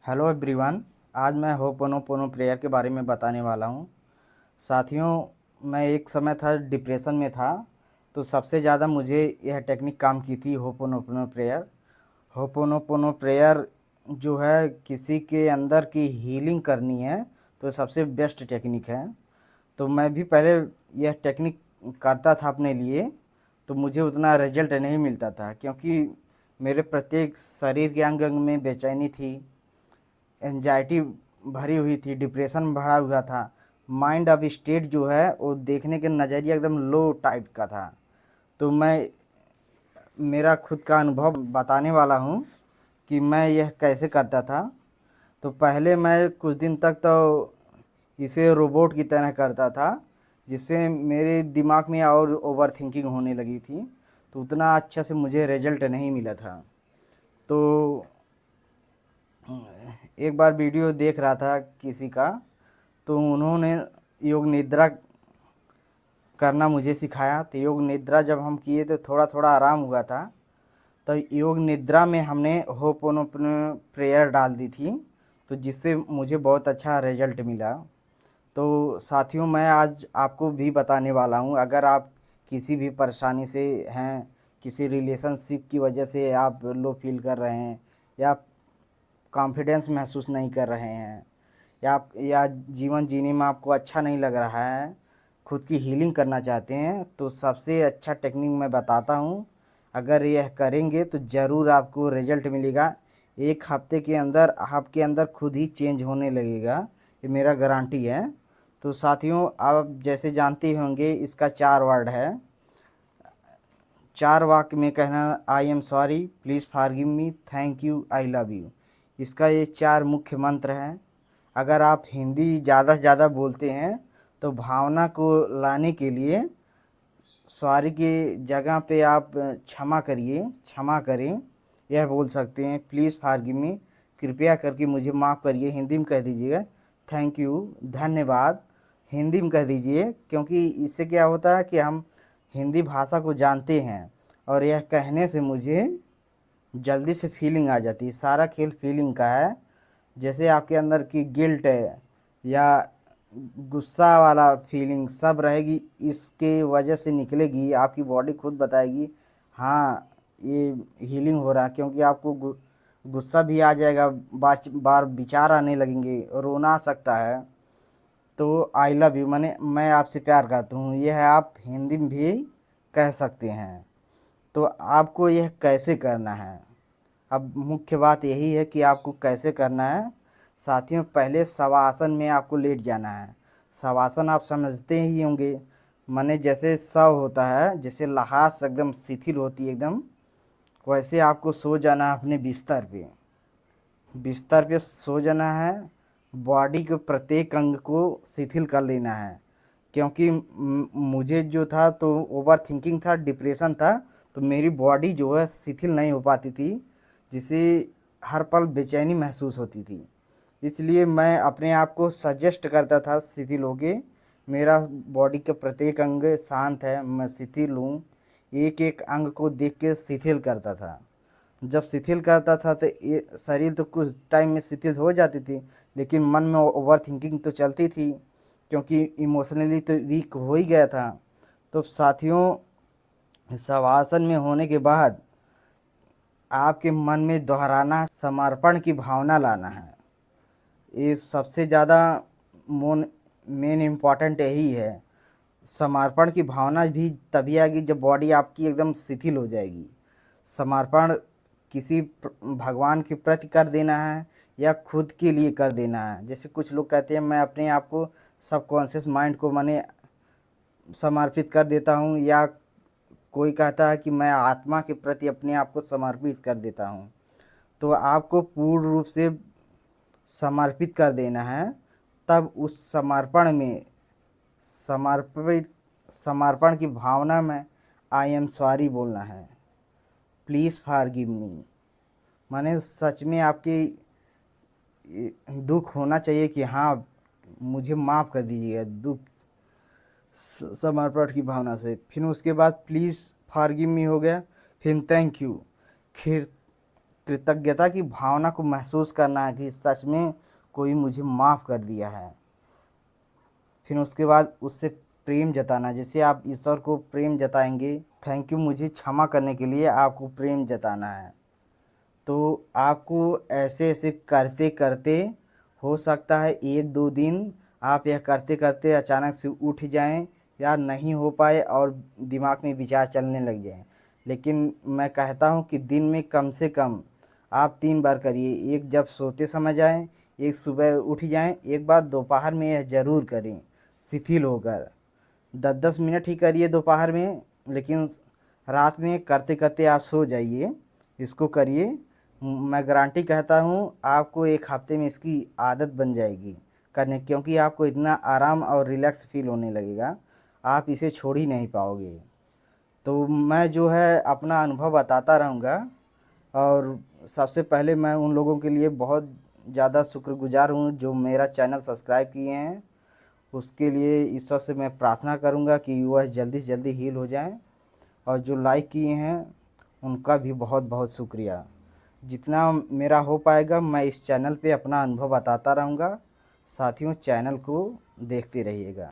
Hello everyone. आज मैं ho'oponopono prayer के बारे में बताने वाला हूँ। साथियों, मैं एक समय था डिप्रेशन में था, तो सबसे ज़्यादा मुझे यह टेक्निक काम की थी होपोनोपोनो प्रेयर। होपोनोपोनो प्रेयर जो है किसी के अंदर की हीलिंग करनी है तो सबसे बेस्ट टेक्निक है। तो मैं भी पहले यह टेक्निक करता था अपने लिए, तो मुझे उतना रिजल्ट नहीं मिलता था क्योंकि मेरे प्रत्येक शरीर के अंग अंग में बेचैनी थी, एंजाइटी भरी हुई थी, डिप्रेशन भरा हुआ था। माइंड ऑफ स्टेट जो है वो देखने के नज़रिया एकदम लो टाइप का था। तो मैं मेरा खुद का अनुभव बताने वाला हूँ कि मैं यह कैसे करता था। तो पहले मैं कुछ दिन तक तो इसे रोबोट की तरह करता था, जिससे मेरे दिमाग में और ओवर थिंकिंग होने लगी थी, तो उतना अच्छा से मुझे रिजल्ट नहीं मिला था। तो एक बार वीडियो देख रहा था किसी का, तो उन्होंने योग निद्रा करना मुझे सिखाया। तो योग निद्रा जब हम किए तो थोड़ा थोड़ा आराम हुआ था। तो योग निद्रा में हमने होपोनोपोनो प्रेयर डाल दी थी, तो जिससे मुझे बहुत अच्छा रिजल्ट मिला। तो साथियों, मैं आज आपको भी बताने वाला हूँ, अगर आप किसी भी परेशानी से हैं, किसी रिलेशनशिप की वजह से आप लो फील कर रहे हैं, या कॉन्फिडेंस महसूस नहीं कर रहे हैं, या जीवन जीने में आपको अच्छा नहीं लग रहा है, खुद की हीलिंग करना चाहते हैं, तो सबसे अच्छा टेक्निक मैं बताता हूँ। अगर यह करेंगे तो ज़रूर आपको रिजल्ट मिलेगा। एक हफ्ते के अंदर आपके अंदर खुद ही चेंज होने लगेगा, ये मेरा गारंटी है। तो साथियों, आप जैसे जानते होंगे, इसका 4 वर्ड है। 4 वाक्य में कहना: I am sorry, please forgive me, thank you, I love you. इसका ये 4 मुख्य मंत्र हैं। अगर आप हिंदी ज़्यादा से ज़्यादा बोलते हैं तो भावना को लाने के लिए सॉरी के जगह पे आप क्षमा करिए, क्षमा करें, यह बोल सकते हैं। प्लीज़ फॉरगिव मी, कृपया करके मुझे माफ़ करिए, हिंदी में कह दीजिएगा। थैंक यू, धन्यवाद, हिंदी में कह दीजिए, क्योंकि इससे क्या होता है कि हम हिंदी भाषा को जानते हैं, और यह कहने से मुझे जल्दी से फीलिंग आ जाती है। सारा खेल फीलिंग का है। जैसे आपके अंदर की गिल्ट है या गुस्सा वाला फीलिंग सब रहेगी, इसके वजह से निकलेगी, आपकी बॉडी खुद बताएगी हाँ ये हीलिंग हो रहा है। क्योंकि आपको गुस्सा भी आ जाएगा, बार बार विचार आने लगेंगे, रोना आ सकता है। तो आई लव यू माने मैं आपसे प्यार करता हूँ, यह आप हिंदी में भी कह सकते हैं। तो आपको यह कैसे करना है, अब मुख्य बात यही है कि आपको कैसे करना है। साथियों, पहले शवासन में आपको लेट जाना है। शवासन आप समझते ही होंगे, माने जैसे शव होता है, जैसे लाश एकदम शिथिल होती है एकदम, वैसे आपको सो जाना है अपने बिस्तर पे। बिस्तर पे सो जाना है, बॉडी के प्रत्येक अंग को शिथिल कर लेना है। क्योंकि मुझे जो था तो ओवर थिंकिंग था, डिप्रेशन था, तो मेरी बॉडी जो है शिथिल नहीं हो पाती थी, जिसे हर पल बेचैनी महसूस होती थी। इसलिए मैं अपने आप को सजेस्ट करता था शिथिल होके, मेरा बॉडी का प्रत्येक अंग शांत है, मैं शिथिल हूँ। एक एक अंग को देख के शिथिल करता था। जब शिथिल करता था तो ये शरीर तो कुछ टाइम में शिथिल हो जाती थी, लेकिन मन में ओवर थिंकिंग तो चलती थी, क्योंकि इमोशनली तो वीक हो ही गया था। तो साथियों, शवासन में होने के बाद आपके मन में दोहराना, समर्पण की भावना लाना है। ये सबसे ज़्यादा मोन मेन इम्पॉर्टेंट यही है। समर्पण की भावना भी तभी आएगी जब बॉडी आपकी एकदम शिथिल हो जाएगी। समर्पण किसी भगवान के प्रति कर देना है या खुद के लिए कर देना है। जैसे कुछ लोग कहते हैं मैं अपने आप को सबकॉन्शियस माइंड को माने समर्पित कर देता हूँ, या कोई कहता है कि मैं आत्मा के प्रति अपने आप को समर्पित कर देता हूँ। तो आपको पूर्ण रूप से समर्पित कर देना है। तब उस समर्पण में समर्पित समर्पण की भावना में आई एम सॉरी बोलना है, प्लीज़ फॉरगिव मी। माने सच में आपके दुख होना चाहिए कि हाँ मुझे माफ़ कर दीजिएगा, दुख समर्पण की भावना से। फिर उसके बाद प्लीज़ फॉरगिव मी हो गया, फिर थैंक यू, फिर कृतज्ञता की भावना को महसूस करना है कि सच में कोई मुझे माफ़ कर दिया है। फिर उसके बाद उससे प्रेम जताना, जैसे आप ईश्वर को प्रेम जताएंगे, थैंक यू मुझे क्षमा करने के लिए आपको प्रेम जताना है। तो आपको ऐसे ऐसे करते करते हो सकता है 1-2 दिन आप यह करते करते अचानक से उठ जाएं या नहीं हो पाए और दिमाग में विचार चलने लग जाएं। लेकिन मैं कहता हूं कि दिन में कम से कम आप 3 बार करिए। एक जब सोते समय जाएं, एक सुबह उठ जाएं, एक बार दोपहर में यह ज़रूर करें शिथिल होकर। 10-10 मिनट ही करिए दोपहर में, लेकिन रात में करते करते आप सो जाइए। इसको करिए, मैं गारंटी कहता हूँ आपको 1 हफ्ते में इसकी आदत बन जाएगी करने, क्योंकि आपको इतना आराम और रिलैक्स फील होने लगेगा, आप इसे छोड़ ही नहीं पाओगे। तो मैं जो है अपना अनुभव बताता रहूँगा। और सबसे पहले मैं उन लोगों के लिए बहुत ज़्यादा शुक्रगुजार हूँ जो मेरा चैनल सब्सक्राइब किए हैं। उसके लिए ईश्वर से मैं प्रार्थना करूँगा कि वह जल्दी से जल्दी हील हो जाएं। और जो लाइक किए हैं उनका भी बहुत बहुत शुक्रिया। जितना मेरा हो पाएगा मैं इस चैनल पे अपना अनुभव बताता रहूँगा। साथियों, चैनल को देखते रहिएगा।